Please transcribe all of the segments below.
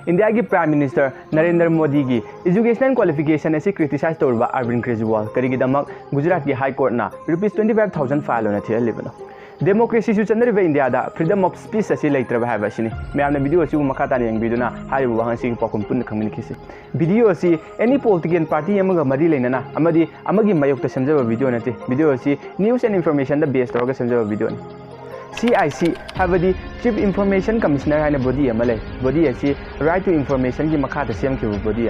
India की prime minister Narendra Modi की educational qualification ऐसी क्रिटिसाइज तौर अर्विंद केजरीवाल करीगीदमक गुजरात की हाई कोर्ट ना ₹25,000 फाइल होना थियलिबनो डेमोक्रेसी चंद्रब इंडिया फ्रीडम ऑफ स्पीच असी लेत्रब है मैंने वीडियो असी मखा ताना यंगबीदुना हारिबु वहांसी पाकुम पुन खंगनिखिसि वीडियो असी एनी पॉलिटिकल पार्टी अमगा मरी लेनना अमगी मयोक्ता समझब वीडियो नते वीडियो असी news and information the base तौर समझब वीडियो CIC हाबदी चीफ इन्फॉर्मेशन कमिश्नर है बॉडी बॉडी असी राइट टू इन्फॉर्मेशन की मखाद सेमखिबु बॉडी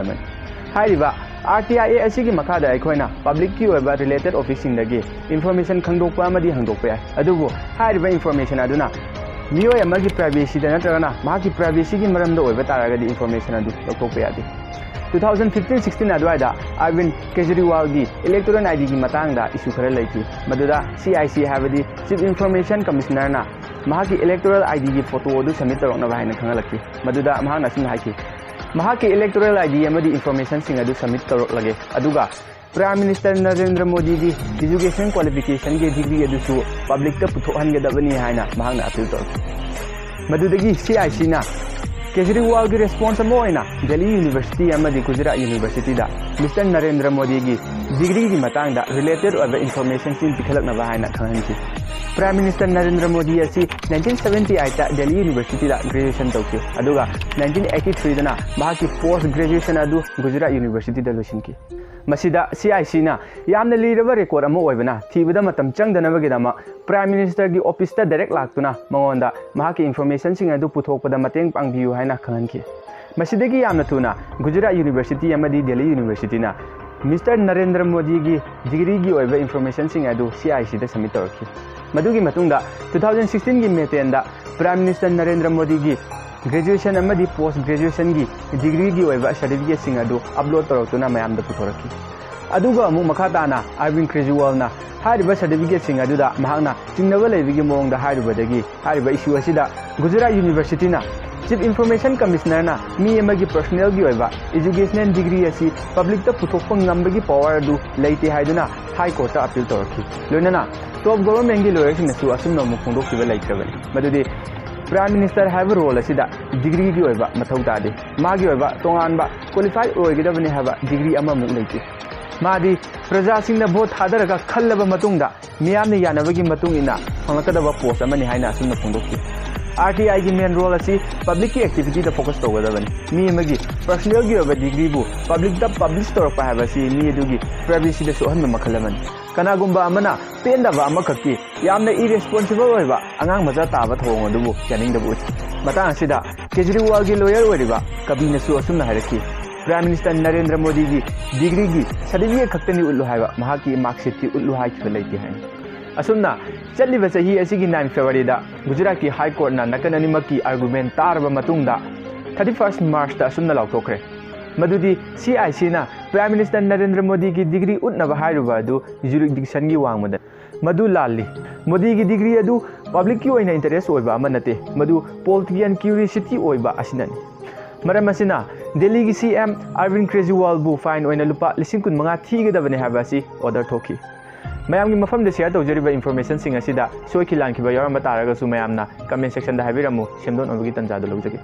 हाइरिबा RTI असी की मखाद अखोइना पब्लिक की ओइबा रिलेटेड ऑफिसिंगदगी इन्फॉर्मेशन खंगदोकपा अमदी हंगदोकपा याय अदुबु हाइरिबा इन्फॉर्मेशन अदुना मियोय अमगी प्राइवेसी द नत्रगना माकी प्राइवेसी की मरमद ओइबा तारगदी इन्फॉर्मेशन अदु लौथोकपा यादे 2015-16 अद्वाइदा अरविंद केजरीवाल की इलेक्टोरल ID की मतंगदा इशू खरा लेकी मदुदा CIC हाबदी चीफ इन्फॉर्मेशन कमिश्नर ना महाकी इलेक्टोरल ID की फोटो अदु सबमिट तौरना हाइना खंगलकी मदुदा महाना सिन हाइकी महाकी इलेक्टोरल ID अमदी इन्फॉर्मेशन सिंग अदु सबमिट तौरलगे अदुगा प्राइम मिनिस्टर नरेंद्र मोदी की एजुकेशन क्वालिफिकेशन की डिग्री अदुसु पब्लिक ता पुथोहनगदबनी हाइना महाना अपील तौर मदुदगी CIC ना केजरीवाल की response Delhi university Gujarat university mister Narendra Modi की डिग्री की मतंग रिलेटेड इन्फॉर्मेशन पीखलनब खंगी prime minister Narendra Modi 1978 Delhi university graduation तौकी 1983 पोस्ट ग्रेजुएशन गुजरात यूनिवर्सिटी लोइसिनकी CIC ना यामना लीरब रेकॉर्ड अमोइबना थीबदा मतम चंगदनबगिदमा प्राइम मिनिस्टर की ऑफिस डायरेक्ट लाक्तुना मंगोंदा महाकी इन्फॉर्मेशन सिंग अदु पुथोकपदा मतेंग पांगबियु हाइना खंगनकी मसिदगी यामना थुना गुजरात यूनिवर्सिटी अमदी दिल्ली यूनिवर्सिटी ना मिस्टर नरेंद्र मोदी की डिग्री की ओइबा इन्फॉर्मेशन सिंग अदु CIC दा सबमिट तौरकी मदुगी मतुंगदा 2016 की मे 10 the prime minister Narendra Modi की ग्रेजुएशन अमदी पोस्ट ग्रेजुएशन की डिग्री की ओइबा सर्टिफिकेट सिंग अदु अपलोड तौरतुना मयामदा पुथोरकी अदुगा अमु मखा ताना अरविंद केजरीवाल ना हारिबा सर्टिफिकेट सिंग अदुदा महाना चिंगनब लेबिगी मोंगदा हारिबदगी हारिबा इशू असिदा गुजरात यूनिवर्सिटी ना चीफ इन्फॉर्मेशन कमिश्नर ना मी अमगी पर्सनल की ओइबा एजुकेशनल डिग्री असी पब्लिक ता पुथोकप ngambagi पावर अदु लेते हाइदुना हाई कोर्ट ता अपील तौरकी लोइनाना टॉप गवर्नमेंट की लॉयर्स नसु असुमनो मुखोंदोकिबा लेत्रबनी मदुदी प्राइम मिनिस्टर हाइब रोल असिदा डिग्री की ओइबा मथौ तादे मागी ओइबा तोंगानबा क्वालिफाइड ओइगदबनी हाबा डिग्री अममुक लेते मादी प्रजासिंग भोट थादरगा खल्लब मतुंगदा मियामने यानबगी मतुंगिना फंगलकदबा पोस्ट अमनी हाइना असुमनो फोंदोकी RTI की मेन रोल असी पब्लिक की एक्टिविटी दा फोकस तौगदबनी मी अमगी पर्सनल की ओइबा डिग्री बु पब्लिक दा पब्लिश तौरपा हाबसी मी अदुगी प्राइवेसी दा Sohan मखलमन kanagumba amana pendaba amakaki yamna irresponsible oiba angang maja taba thong adubu yaningdabu matang asida Kejriwal की लॉयर ओइरिबा कबीनसु असुमना हारकी प्राइम मिनिस्टर नरेंद्र मोदी की डिग्री की सर्टिफिकेट खक्तनी उल्लु हाइबा महाकी मार्कशीट की उल्लु हाइखिबा लेते हैं असुमना चलिबा चही असिगी 9 फरवरी दा गुजरात की हाई कोर्ट ना नकन अनिमकी आर्गुमेंट तारबा मतुंगदा 31 मार्च दा असुमना लाउथोखरे मदुदी CIC ना प्राइम मिनिस्टर नरेंद्र मोदी की डिग्री उन्नब हाइरुबा अदु जुरिडिक्शन की वांगमद मदु लाली मोदी की डिग्री अदु पब्लिक की ओइना इंटरेस्ट ओइबा अमनते मदु पॉलिटिकल क्यूरियोसिटी ओइबा असिननी मरम असिना दिल्ली की CM अरविंद केजरीवाल बु फाइन ओइना लुपा 15,000 थीगदबने हाबासी ऑर्डर थोकी मयाम की मफम दे शेयर तौजरिबा इन्फॉर्मेशन सिंग असिदा सोइखि लांखिबा यारम तारगसु मयामना कमेंट सेक्शन दा हाबिरमु सेमदोन ओबगी तंजादो लौजगे।